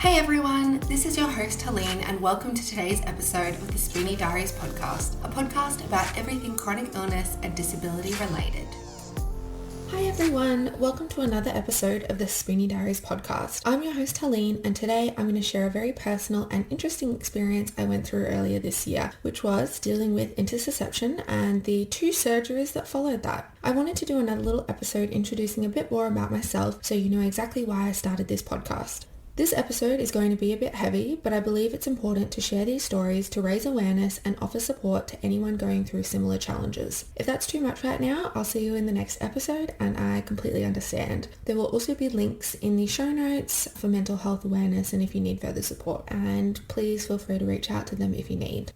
Hey everyone, this is your host Helene and welcome to today's episode of the Spoony Diaries podcast, a podcast about everything chronic illness and disability related. Hi everyone, welcome to another episode of the Spoony Diaries podcast. I'm your host Helene and today I'm going to share a very personal and interesting experience I went through earlier this year, which was dealing with intussusception and the 2 surgeries that followed that. I wanted to do another little episode introducing a bit more about myself so you know exactly why I started this podcast. This episode is going to be a bit heavy, but I believe it's important to share these stories to raise awareness and offer support to anyone going through similar challenges. If that's too much right now, I'll see you in the next episode and I completely understand. There will also be links in the show notes for mental health awareness and if you need further support, and please feel free to reach out to them if you need.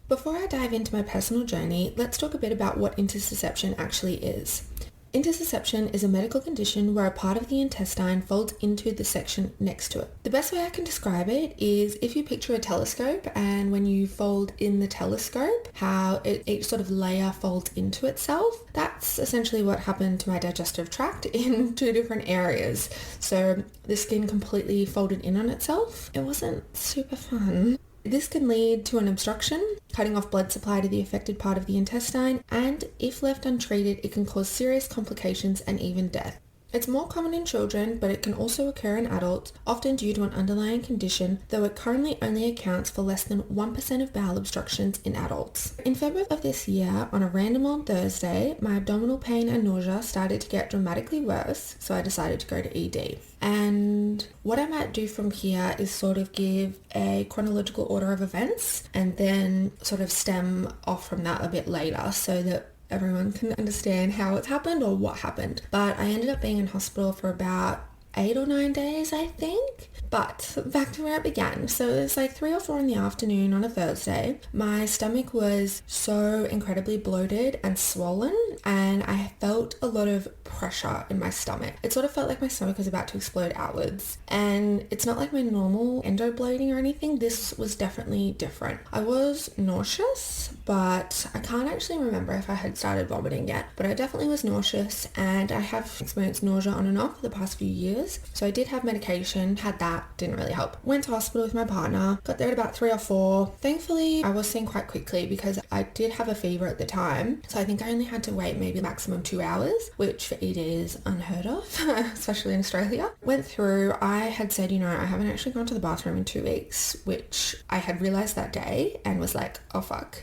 Before I dive into my personal journey, let's talk a bit about what intussusception actually is. Intussusception is a medical condition where a part of the intestine folds into the section next to it. The best way I can describe it is if you picture a telescope and when you fold in the telescope, how each sort of layer folds into itself. That's essentially what happened to my digestive tract in 2 different areas. So the skin completely folded in on itself. It wasn't super fun. This can lead to an obstruction, cutting off blood supply to the affected part of the intestine, and if left untreated, it can cause serious complications and even death. It's more common in children, but it can also occur in adults, often due to an underlying condition, though it currently only accounts for less than 1% of bowel obstructions in adults. In February of this year, on a random on Thursday, my abdominal pain and nausea started to get dramatically worse, so I decided to go to ED. And what I might do from here is sort of give a chronological order of events and then sort of stem off from that a bit later so that everyone can understand how it's happened or what happened. But I ended up being in hospital for about 8 or 9 days, I think. But back to where it began. So it was like 3 or 4 in the afternoon on a Thursday. My stomach was so incredibly bloated and swollen and I felt a lot of pressure in my stomach. It sort of felt like my stomach was about to explode outwards. And it's not like my normal endo bloating or anything. This was definitely different. I was nauseous, but I can't actually remember if I had started vomiting yet. But I definitely was nauseous and I have experienced nausea on and off for the past few years. So I did have medication, had that, didn't really help. Went to hospital with my partner, got there at about 3 or 4. Thankfully, I was seen quite quickly because I did have a fever at the time. So I think I only had to wait maybe maximum 2 hours, which for ED is unheard of, especially in Australia. Went through, I had said, I haven't actually gone to the bathroom in 2 weeks, which I had realized that day and was like, oh fuck,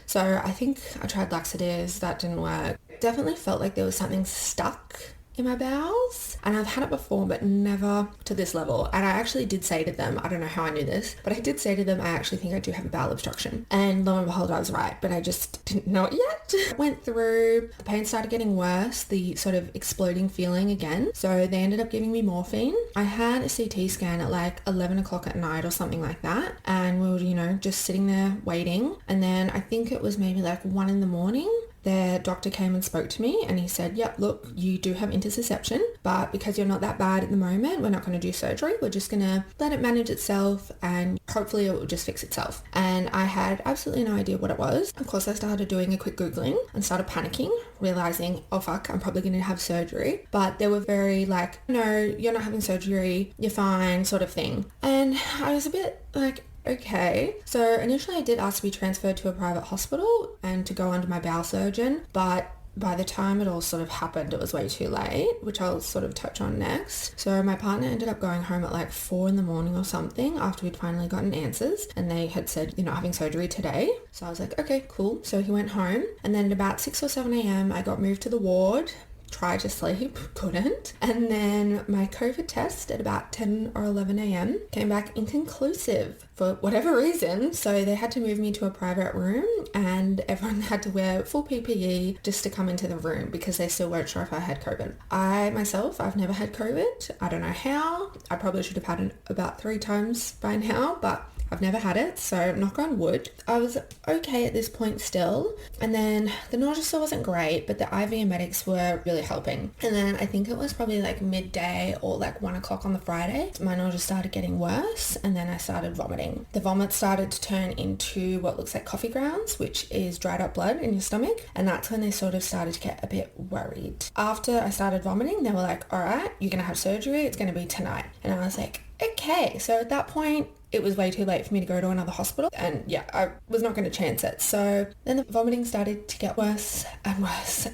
So I think I tried laxatives, that didn't work. Definitely felt like there was something stuck in my bowels, and I've had it before but never to this level. And I actually did say to them, I don't know how I knew this, but I did say to them I actually think I do have a bowel obstruction, and lo and behold I was right, but I just didn't know it yet. Went through, the pain started getting worse, the sort of exploding feeling again, so they ended up giving me morphine. I had a CT scan at like 11 o'clock at night or something like that, and we were just sitting there waiting, and then I think it was maybe like 1 in the morning. The doctor came and spoke to me and he said, yep, look, you do have intussusception, but because you're not that bad at the moment, we're not going to do surgery. We're just going to let it manage itself and hopefully it will just fix itself. And I had absolutely no idea what it was. Of course, I started doing a quick Googling and started panicking, realizing, oh fuck, I'm probably going to have surgery. But they were very like, no, you're not having surgery, you're fine, sort of thing. And I was a bit like, okay. So initially I did ask to be transferred to a private hospital and to go under my bowel surgeon, but by the time it all sort of happened, it was way too late, which I'll sort of touch on next. So my partner ended up going home at like 4 in the morning or something after we'd finally gotten answers and they had said, you're not having surgery today. So I was like, okay, cool. So he went home and then at about 6 or 7 a.m. I got moved to the ward. Tried to sleep, couldn't. And then my COVID test at about 10 or 11 a.m. came back inconclusive for whatever reason. So they had to move me to a private room and everyone had to wear full PPE just to come into the room because they still weren't sure if I had COVID. I've never had COVID. I don't know how. I probably should have had it about 3 times by now, but I've never had it, so knock on wood. I was okay at this point still. And then the nausea still wasn't great, but the IV emetics were really helping. And then I think it was probably like midday or like 1 o'clock on the Friday, my nausea started getting worse, and then I started vomiting. The vomit started to turn into what looks like coffee grounds, which is dried up blood in your stomach, and that's when they sort of started to get a bit worried. After I started vomiting, they were like, all right, you're gonna have surgery, it's gonna be tonight. And I was like, okay. So at that point, it was way too late for me to go to another hospital, and yeah, I was not going to chance it. So then the vomiting started to get worse,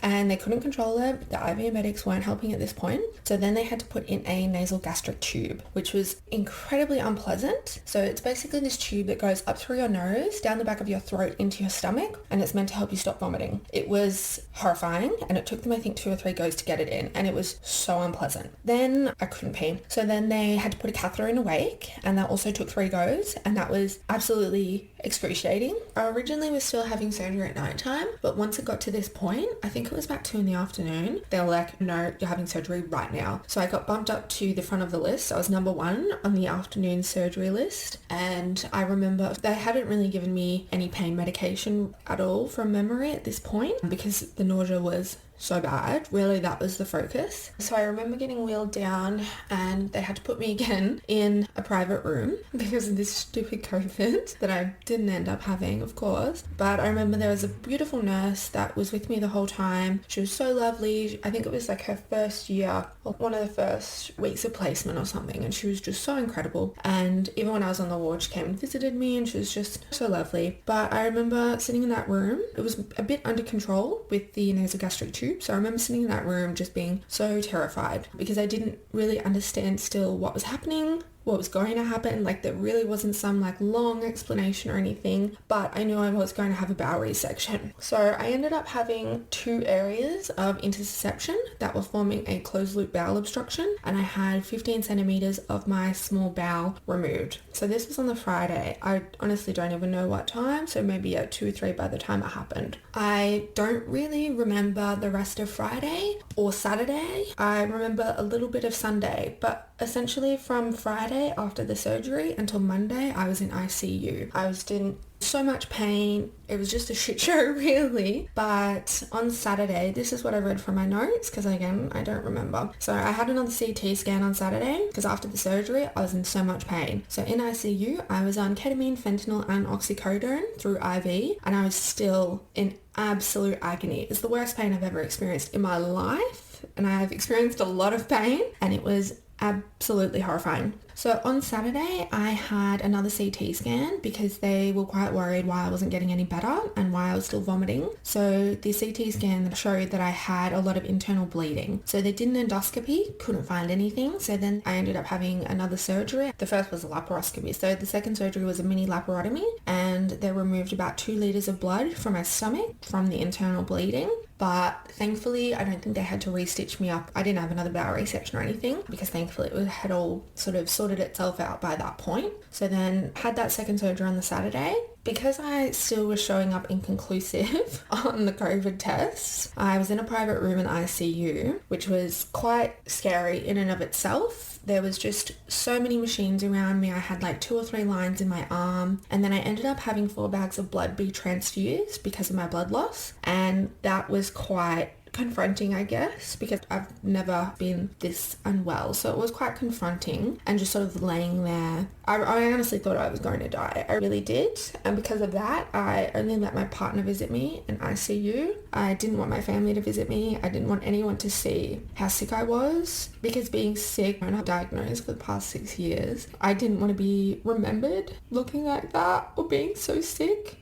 and they couldn't control it. The IV medics weren't helping at this point, so then they had to put in a nasal gastric tube, which was incredibly unpleasant. So it's basically this tube that goes up through your nose, down the back of your throat into your stomach, and it's meant to help you stop vomiting. It was horrifying, and it took them I think 2 or 3 goes to get it in, and it was so unpleasant. Then I couldn't pee, so then they had to put a catheter in a wake, and that also took 3 goes, and that was absolutely excruciating. I originally was still having surgery at night time, but once it got to this point, I think it was about 2 in the afternoon, they were like, no, you're having surgery right now. So I got bumped up to the front of the list. I was number 1 on the afternoon surgery list, and I remember they hadn't really given me any pain medication at all from memory at this point because the nausea was so bad. Really, that was the focus. So I remember getting wheeled down, and they had to put me again in a private room because of this stupid COVID that I didn't end up having, of course. But I remember there was a beautiful nurse that was with me the whole time. She was so lovely. I think it was like her first year, or one of the first weeks of placement or something, and she was just so incredible. And even when I was on the ward, she came and visited me, and she was just so lovely. But I remember sitting in that room. It was a bit under control with the nasogastric tube. So I remember sitting in that room just being so terrified because I didn't really understand still what was happening, what was going to happen. Like, there really wasn't some like long explanation or anything, but I knew I was going to have a bowel resection. So I ended up having 2 areas of intussusception that were forming a closed loop bowel obstruction, and I had 15 centimeters of my small bowel removed. So this was on the Friday. I honestly don't even know what time, so maybe at 2 or 3 by the time it happened. I don't really remember the rest of Friday or Saturday. I remember a little bit of Sunday, but essentially from Friday after the surgery until Monday, I was in ICU. I was in so much pain. It was just a shit show, really. But on Saturday, this is what I read from my notes, because again, I don't remember. So I had another CT scan on Saturday because after the surgery, I was in so much pain. So in ICU, I was on ketamine, fentanyl, and oxycodone through IV, and I was still in absolute agony. It's the worst pain I've ever experienced in my life, and I've experienced a lot of pain, and it was absolutely horrifying. So on Saturday, I had another CT scan because they were quite worried why I wasn't getting any better and why I was still vomiting. So the CT scan showed that I had a lot of internal bleeding. So they did an endoscopy, couldn't find anything. So then I ended up having another surgery. The first was a laparoscopy. So the second surgery was a mini laparotomy, and they removed about 2 liters of blood from my stomach from the internal bleeding. But thankfully, I don't think they had to re-stitch me up. I didn't have another bowel resection or anything because thankfully it had all sort of sorted itself out by that point. So then had that second surgery on the Saturday. Because I still was showing up inconclusive on the COVID tests, I was in a private room in ICU, which was quite scary in and of itself. There was just so many machines around me. I had like 2 or 3 lines in my arm, and then I ended up having 4 bags of blood be transfused because of my blood loss, and that was quite confronting, I guess, because I've never been this unwell. So it was quite confronting, and just sort of laying there. I honestly thought I was going to die. I really did. And because of that, I only let my partner visit me in ICU. I didn't want my family to visit me. I didn't want anyone to see how sick I was, because being sick and not diagnosed for the past 6 years, I didn't want to be remembered looking like that or being so sick,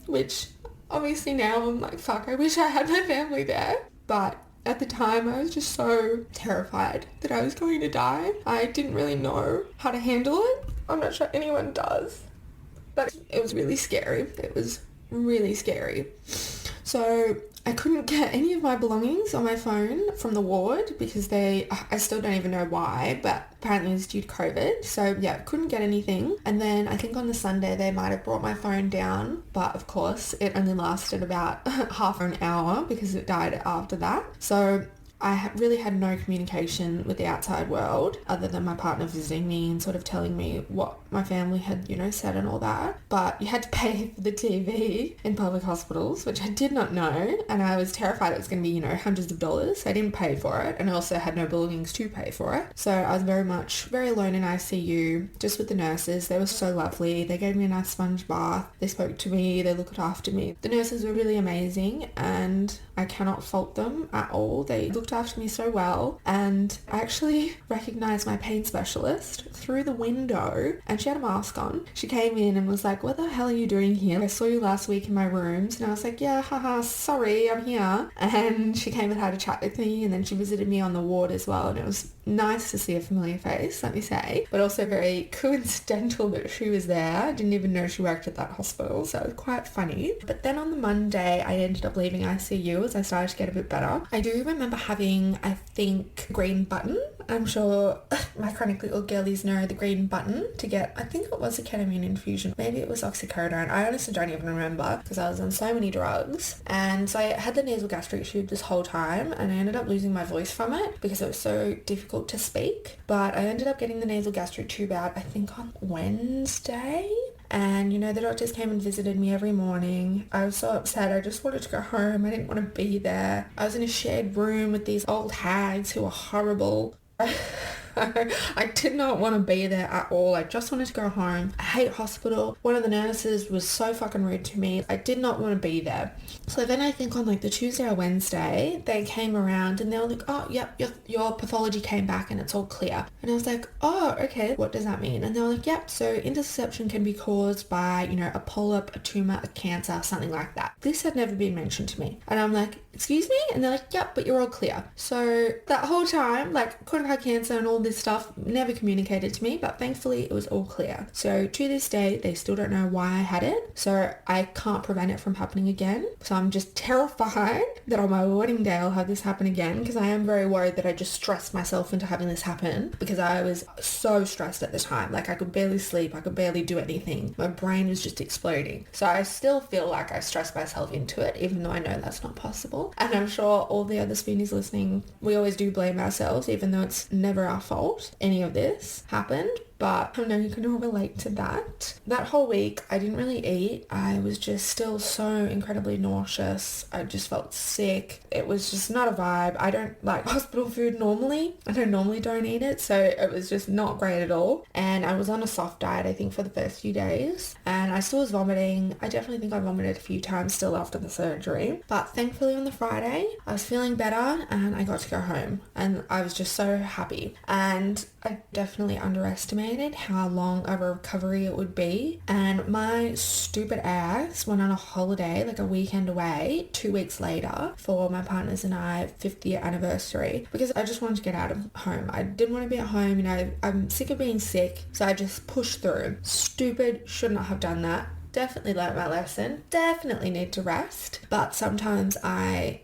which obviously now I'm like, fuck, I wish I had my family there. But at the time, I was just so terrified that I was going to die. I didn't really know how to handle it. I'm not sure anyone does. But it was really scary. It was really scary. So I couldn't get any of my belongings on my phone from the ward because I still don't even know why, but apparently it's due to COVID. So yeah, couldn't get anything. And then I think on the Sunday they might have brought my phone down, but of course it only lasted about half an hour because it died after that. So really had no communication with the outside world other than my partner visiting me and sort of telling me what my family had, said and all that. But you had to pay for the TV in public hospitals, which I did not know. And I was terrified it was going to be, hundreds of dollars. I didn't pay for it. And I also had no belongings to pay for it. So I was very alone in ICU, just with the nurses. They were so lovely. They gave me a nice sponge bath. They spoke to me. They looked after me. The nurses were really amazing and I cannot fault them at all. They looked after me so well. And I actually recognized my pain specialist through the window and she had a mask on. She came in and was like, what the hell are you doing here? I saw you last week in my rooms. And I was like, yeah, haha, sorry, I'm here. And she came and had a chat with me and then she visited me on the ward as well. And it was nice to see a familiar face, let me say, but also very coincidental that she was there. I didn't even know she worked at that hospital, so it was quite funny. But then on the Monday, I ended up leaving ICU as I started to get a bit better. I do remember having, I think, green button. I'm sure my chronically ill girlies know the green button to get, I think it was a ketamine infusion. Maybe it was oxycodone. I honestly don't even remember because I was on so many drugs. And so I had the nasal gastric tube this whole time and I ended up losing my voice from it because it was so difficult to speak. But I ended up getting the nasal gastric tube out, I think on Wednesday. And, the doctors came and visited me every morning. I was so upset. I just wanted to go home. I didn't want to be there. I was in a shared room with these old hags who were horrible. I did not want to be there at all. I just wanted to go home. I hate hospital. One of the nurses was so fucking rude to me. I did not want to be there. So then I think on the Tuesday or Wednesday, they came around and they were like, oh, yep, your pathology came back and it's all clear. And I was like, oh, okay, what does that mean? And they were like, yep, so intussusception can be caused by, a polyp, a tumor, a cancer, something like that. This had never been mentioned to me. And I'm like, excuse me? And they're like, yep, but you're all clear. So that whole time, could have had cancer and all this stuff, never communicated to me, but thankfully it was all clear. So to this day, they still don't know why I had it. So I can't prevent it from happening again. So I'm just terrified that on my wedding day I'll have this happen again because I am very worried that I just stressed myself into having this happen because I was so stressed at the time. I could barely sleep. I could barely do anything. My brain was just exploding. So I still feel like I stressed myself into it, even though I know that's not possible. And I'm sure all the other spoonies listening, we always do blame ourselves, even though it's never our fault any of this happened. But I know you can all relate to that. That whole week, I didn't really eat. I was just still so incredibly nauseous. I just felt sick. It was just not a vibe. I don't like hospital food normally. I normally don't eat it. So it was just not great at all. And I was on a soft diet, I think, for the first few days. And I still was vomiting. I definitely think I vomited a few times still after the surgery. But thankfully on the Friday, I was feeling better and I got to go home. And I was just so happy. And I definitely underestimated how long of a recovery it would be, and my stupid ass went on a holiday, a weekend away 2 weeks later for my partner's and I 5th year anniversary because I just wanted to get out of home. I didn't want to be at home, I'm sick of being sick, so I just pushed through. Stupid, should not have done that. Definitely learnt my lesson. Definitely need to rest. But sometimes I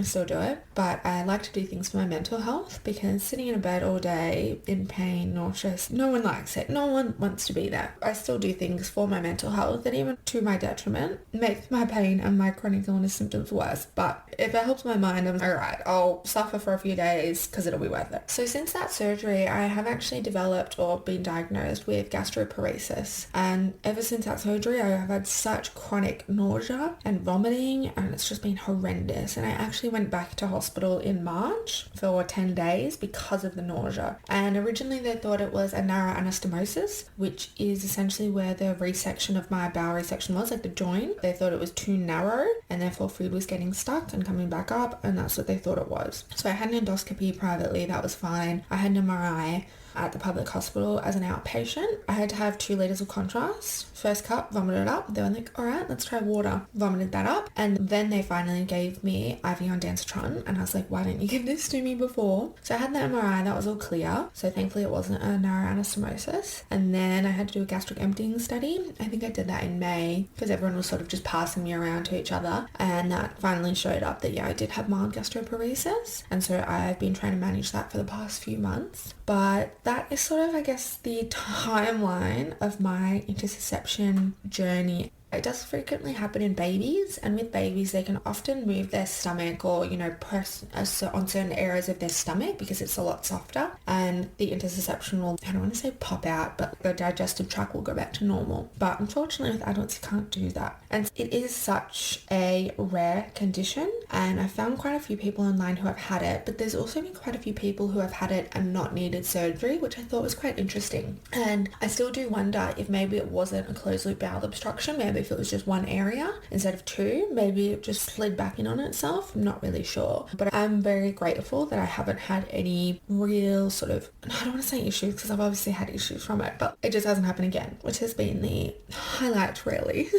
still do it. But I like to do things for my mental health because sitting in a bed all day in pain, nauseous, no one likes it. No one wants to be there. I still do things for my mental health that even to my detriment makes my pain and my chronic illness symptoms worse. But if it helps my mind, I'm alright. I'll suffer for a few days because it'll be worth it. So since that surgery, I have actually developed or been diagnosed with gastroparesis. And ever since that surgery, I have had such chronic nausea and vomiting and it's just been horrendous. And I actually went back to hospital in March for 10 days because of the nausea. And originally they thought it was a narrow anastomosis, which is essentially where the resection of my bowel resection was, the joint. They thought it was too narrow and therefore food was getting stuck and coming back up, and that's what they thought it was. So I had an endoscopy privately, that was fine. I had an MRI at the public hospital as an outpatient. I had to have 2 litres of contrast. First cup, vomited up. They were like, all right, let's try water. Vomited that up. And then they finally gave me IV ondansetron. And I was like, why didn't you give this to me before? So I had the MRI, that was all clear. So thankfully it wasn't a narrow anastomosis. And then I had to do a gastric emptying study. I think I did that in May because everyone was sort of just passing me around to each other. And that finally showed up that, yeah, I did have mild gastroparesis. And so I've been trying to manage that for the past few months. But that is sort of, I guess, the timeline of my intussusception journey. It does frequently happen in babies, and with babies they can often move their stomach or, press on certain areas of their stomach because it's a lot softer, and the intussusception will, I don't want to say pop out, but the digestive tract will go back to normal. But unfortunately with adults you can't do that, and it is such a rare condition, and I found quite a few people online who have had it, but there's also been quite a few people who have had it and not needed surgery, which I thought was quite interesting. And I still do wonder if maybe it wasn't a closed loop bowel obstruction, maybe if it was just one area instead of two, maybe it just slid back in on itself. I'm not really sure, but I'm very grateful that I haven't had any real sort of, I don't want to say issues because I've obviously had issues from it, but it just hasn't happened again, which has been the highlight really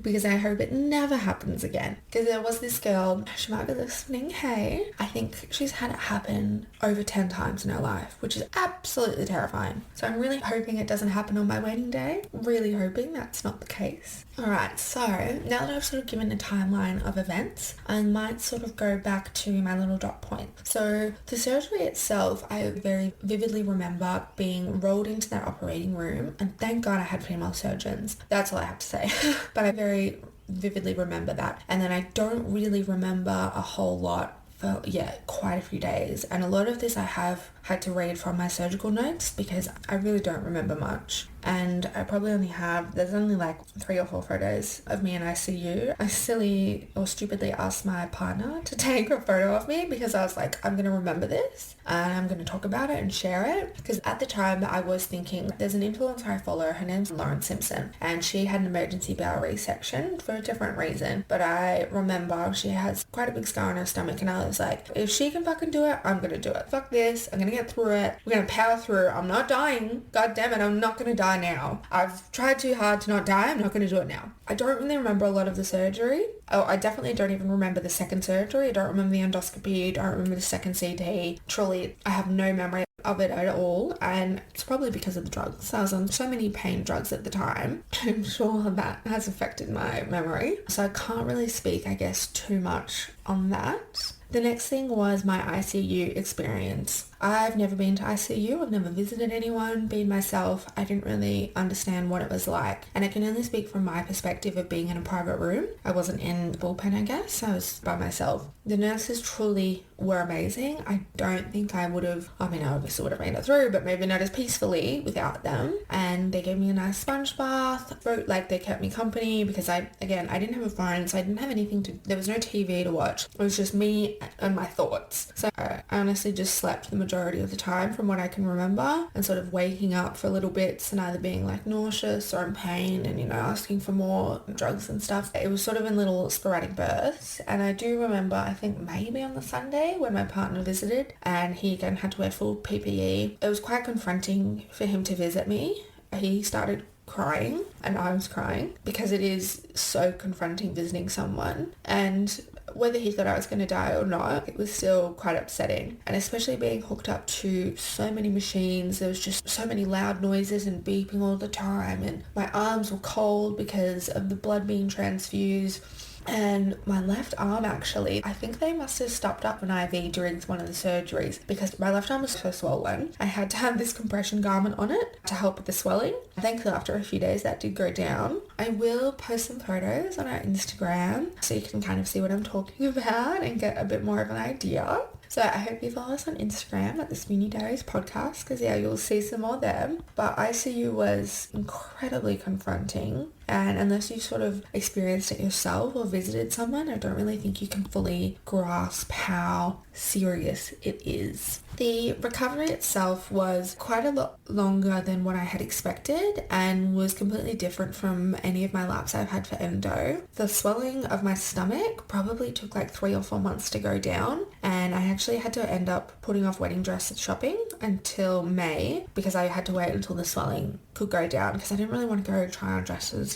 because I hope it never happens again. Because there was this girl, she might be listening, hey, I think she's had it happen over 10 times in her life, which is absolutely terrifying. So I'm really hoping it doesn't happen on my wedding day, really hoping that's not the case. Alright, so now that I've sort of given a timeline of events, I might sort of go back to my little dot point. So the surgery itself, I very vividly remember being rolled into that operating room, and thank God I had female surgeons. That's all I have to say. But I very vividly remember that. And then I don't really remember a whole lot for, quite a few days. And a lot of this I have had to read from my surgical notes because I really don't remember much. And I probably only have, there's only like 3 or 4 photos of me in ICU. I silly or stupidly asked my partner to take a photo of me because I was like, I'm going to remember this and I'm going to talk about it and share it. Because at the time I was thinking, there's an influencer I follow, her name's Lauren Simpson, and she had an emergency bowel resection for a different reason. But I remember she has quite a big scar on her stomach, and I was like, if she can fucking do it, I'm going to do it. Fuck this. I'm going to get through it. We're going to power through. I'm not dying. God damn it. I'm not going to die now. I've tried too hard to not die. I'm not going to do it now. I don't really remember a lot of the surgery. Oh, I definitely don't even remember the second surgery. I don't remember the endoscopy. I don't remember the second CT. Truly, I have no memory of it at all, and it's probably because of the drugs. I was on so many pain drugs at the time. I'm sure that has affected my memory. So I can't really speak, I guess, too much on that. The next thing was my ICU experience. I've never been to ICU. I've never visited anyone, been myself. I didn't really understand what it was like. And I can only speak from my perspective of being in a private room. I wasn't in the bullpen, I guess. I was by myself. The nurses truly were amazing. I don't think I would have, I obviously would have made it through, but maybe not as peacefully without them. And they gave me a nice sponge bath. Like, they kept me company because I didn't have a phone, so I didn't have anything to, there was no TV to watch. It was just me and my thoughts. So I honestly just slept the majority of the time from what I can remember, and sort of waking up for little bits and either being like nauseous or in pain and, asking for more drugs and stuff. It was sort of in little sporadic bursts. And I do remember, I think maybe on the Sunday when my partner visited and he again had to wear full PPE, it was quite confronting for him to visit me. He started crying and I was crying because it is so confronting visiting someone, and whether he thought I was going to die or not, it was still quite upsetting. And especially being hooked up to so many machines, there was just so many loud noises and beeping all the time, and my arms were cold because of the blood being transfused. And my left arm, actually, I think they must have stopped up an IV during one of the surgeries because my left arm was so swollen. I had to have this compression garment on it to help with the swelling. Thankfully, after a few days, that did go down. I will post some photos on our Instagram so you can kind of see what I'm talking about and get a bit more of an idea. So I hope you follow us on Instagram at the Spoonie Diaries podcast, because you'll see some more there. But ICU was incredibly confronting, and unless you sort of experienced it yourself or visited someone, I don't really think you can fully grasp how serious it is. The recovery itself was quite a lot longer than what I had expected and was completely different from any of my laps I've had for endo. The swelling of my stomach probably took like 3 or 4 months to go down, and I actually had to end up putting off wedding dress shopping until May because I had to wait until the swelling could go down, because I didn't really want to go try on dresses,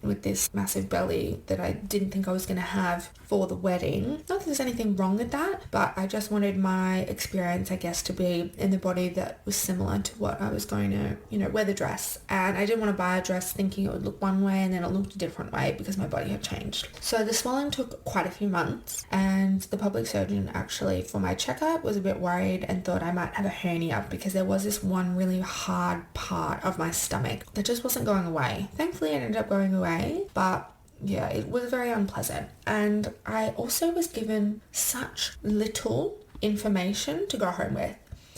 with this massive belly that I didn't think I was going to have for the wedding. Not that there's anything wrong with that, but I just wanted my experience, I guess, to be in the body that was similar to what I was going to, wear the dress. And I didn't want to buy a dress thinking it would look one way and then it looked a different way because my body had changed. So the swelling took quite a few months, and the public surgeon actually for my checkup was a bit worried and thought I might have a hernia because there was this one really hard part of my stomach that just wasn't going away. Thankfully, it ended up going away, but yeah, it was very unpleasant. And I also was given such little information to go home with.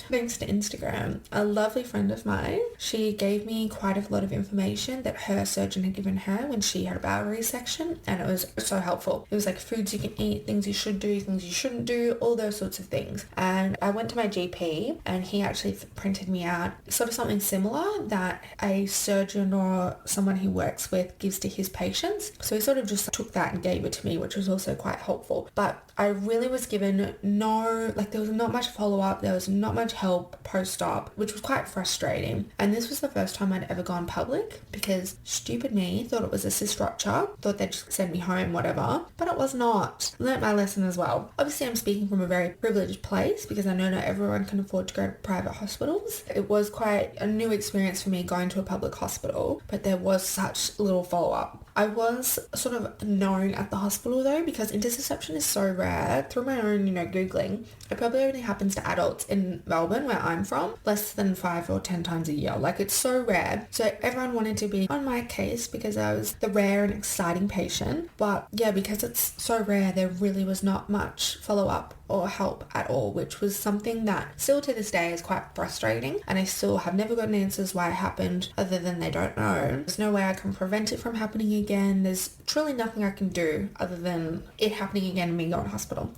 Thanks to Instagram, a lovely friend of mine, she gave me quite a lot of information that her surgeon had given her when she had a bowel resection, and it was so helpful. It was like foods you can eat, things you should do, things you shouldn't do, all those sorts of things. And I went to my GP and he actually printed me out sort of something similar that a surgeon or someone he works with gives to his patients. So he sort of just took that and gave it to me, which was also quite helpful. But I really was given there was not much follow-up, there was not much help post-op, which was quite frustrating. And this was the first time I'd ever gone public because stupid me thought it was a cyst rupture, thought they'd just send me home, whatever, but it was not. Learnt my lesson as well. Obviously I'm speaking from a very privileged place because I know not everyone can afford to go to private hospitals. It was quite a new experience for me going to a public hospital, but there was such little follow-up. I was sort of known at the hospital though because intussusception is so rare. Through my own, Googling, it probably only happens to adults in Melbourne where I'm from, less than 5 or 10 times a year. Like, it's so rare. So everyone wanted to be on my case because I was the rare and exciting patient. But yeah, because it's so rare, there really was not much follow-up or help at all, which was something that still to this day is quite frustrating, and I still have never gotten answers why it happened other than they don't know. There's no way I can prevent it from happening again. There's truly nothing I can do other than it happening again and me going to hospital.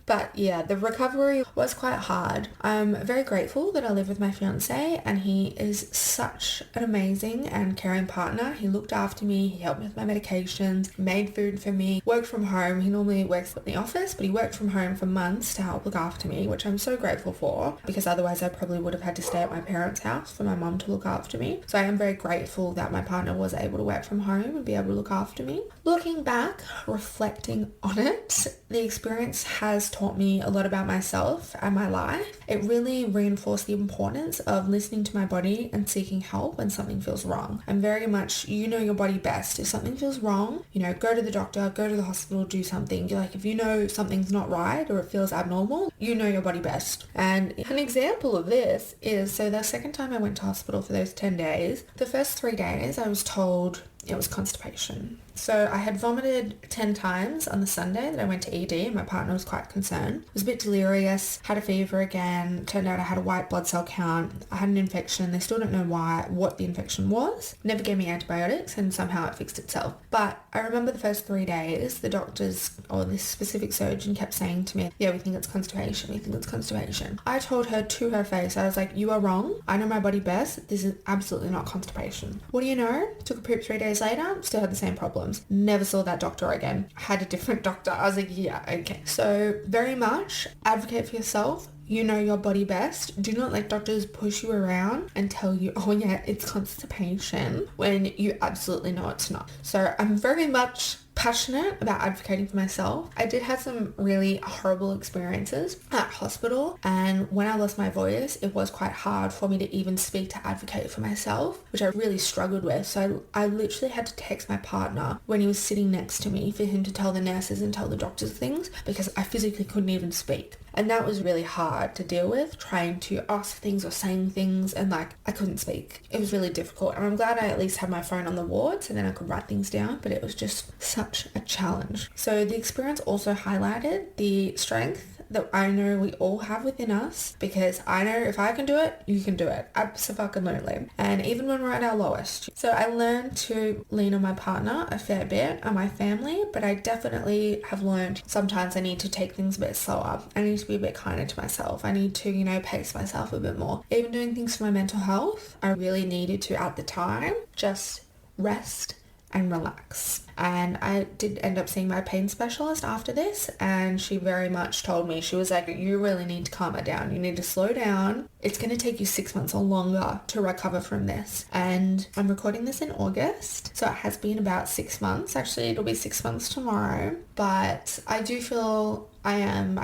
But yeah, the recovery was quite hard. I'm very grateful that I live with my fiance, and he is such an amazing and caring partner. He looked after me, he helped me with my medications, made food for me, worked from home. He normally works in the office, but he worked from home for months to help look after me, which I'm so grateful for because otherwise I probably would have had to stay at my parents' house for my mum to look after me. So I am very grateful that my partner was able to work from home and be able to look after me. Looking back, reflecting on it, the experience has taught me a lot about myself and my life. It really reinforced the importance of listening to my body and seeking help when something feels wrong. I'm very much, your body best. If something feels wrong, go to the doctor, go to the hospital, do something. If you know something's not right or it feels abnormal, you know your body best. And an example of this is, so the second time I went to hospital for those 10 days, the first 3 days I was told it was constipation. So I had vomited 10 times on the Sunday that I went to ED, and my partner was quite concerned. I was a bit delirious, had a fever again, turned out I had a white blood cell count, I had an infection. They still don't know what the infection was. Never gave me antibiotics, and somehow it fixed itself. But I remember the first 3 days, the doctors or this specific surgeon kept saying to me, yeah, we think it's constipation, we think it's constipation. I told her to her face, I was like, you are wrong. I know my body best. This is absolutely not constipation. What do you know? Took a poop 3 days later, still had the same problems. Never saw that doctor again. Had a different doctor. I was like, yeah, okay. So very much advocate for yourself. You know your body best. Do not let doctors push you around and tell you, oh yeah, it's constipation, when you absolutely know it's not. So I'm very much passionate about advocating for myself. I did have some really horrible experiences at hospital, and when I lost my voice, it was quite hard for me to even speak to advocate for myself, which I really struggled with. So I literally had to text my partner when he was sitting next to me for him to tell the nurses and tell the doctors things because I physically couldn't even speak. And that was really hard to deal with, trying to ask things or saying things, and I couldn't speak. It was really difficult, and I'm glad I at least had my phone on the ward so then I could write things down, but it was just such a challenge. So the experience also highlighted the strength that I know we all have within us, because I know if I can do it, you can do it. Absolutely. And even when we're at our lowest. So I learned to lean on my partner a fair bit and my family, but I definitely have learned sometimes I need to take things a bit slower. I need to be a bit kinder to myself. I need to, pace myself a bit more. Even doing things for my mental health, I really needed to, at the time, just rest and relax. And I did end up seeing my pain specialist after this, and she very much told me, she was like, you really need to calm it down. You need to slow down. It's going to take you 6 months or longer to recover from this. And I'm recording this in August, so it has been about 6 months. Actually, it'll be 6 months tomorrow. But I do feel I am,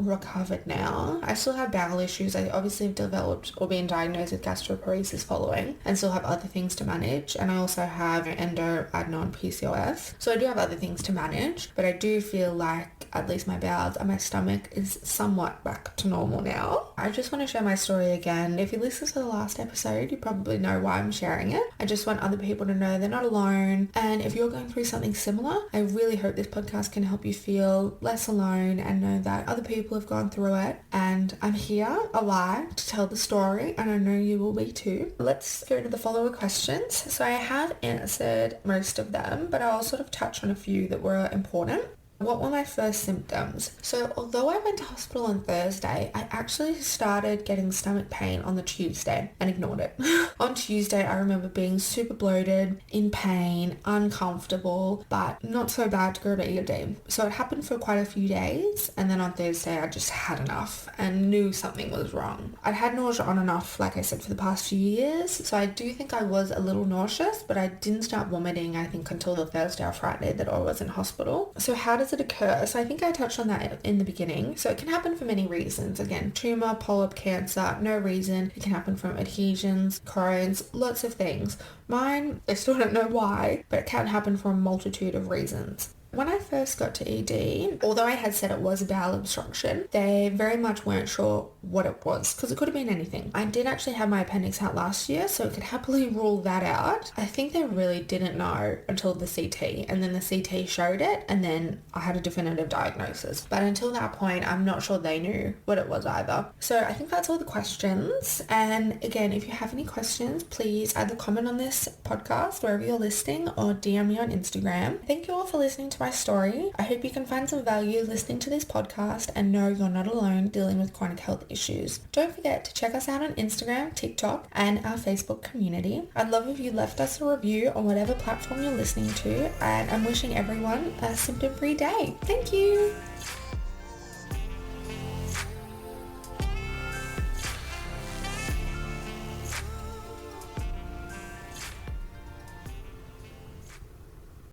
recovered now. I still have bowel issues. I obviously have developed or been diagnosed with gastroparesis following and still have other things to manage. And I also have endoadenoid PCOS. So I do have other things to manage, but I do feel like at least my bowels and my stomach is somewhat back to normal now. I just want to share my story again. If you listen to the last episode, you probably know why I'm sharing it. I just want other people to know they're not alone. And if you're going through something similar, I really hope this podcast can help you feel less alone and know that other people have gone through it. And I'm here alive to tell the story, and I know you will be too. Let's go to the following questions. So I have answered most of them, but I'll sort of touch on a few that were important. What were my first symptoms? So although I went to hospital on Thursday, I actually started getting stomach pain on the Tuesday and ignored it. On Tuesday, I remember being super bloated, in pain, uncomfortable, but not so bad to go to ED. So it happened for quite a few days, and then on Thursday, I just had enough and knew something was wrong. I'd had nausea on and off, like I said, for the past few years, so I do think I was a little nauseous, but I didn't start vomiting, I think, until the Thursday or Friday that I was in hospital. So how does it occur? So I think I touched on that in the beginning. So it can happen for many reasons. Again, tumor, polyp, cancer, no reason. It can happen from adhesions, Crohn's, lots of things. Mine, I still don't know why, but it can happen for a multitude of reasons. When I first got to ED, although I had said it was a bowel obstruction, they very much weren't sure what it was, because it could have been anything. I did actually have my appendix out last year, so it could happily rule that out. I think they really didn't know until the CT, and then the CT showed it, and then I had a definitive diagnosis. But until that point, I'm not sure they knew what it was either. So I think that's all the questions. And again, if you have any questions, please either comment on this podcast wherever you're listening or DM me on Instagram. Thank you all for listening to my story. I hope you can find some value listening to this podcast and know you're not alone dealing with chronic health issues. Don't forget to check us out on Instagram, TikTok, and our Facebook community. I'd love if you left us a review on whatever platform you're listening to, and I'm wishing everyone a symptom-free day. Thank you.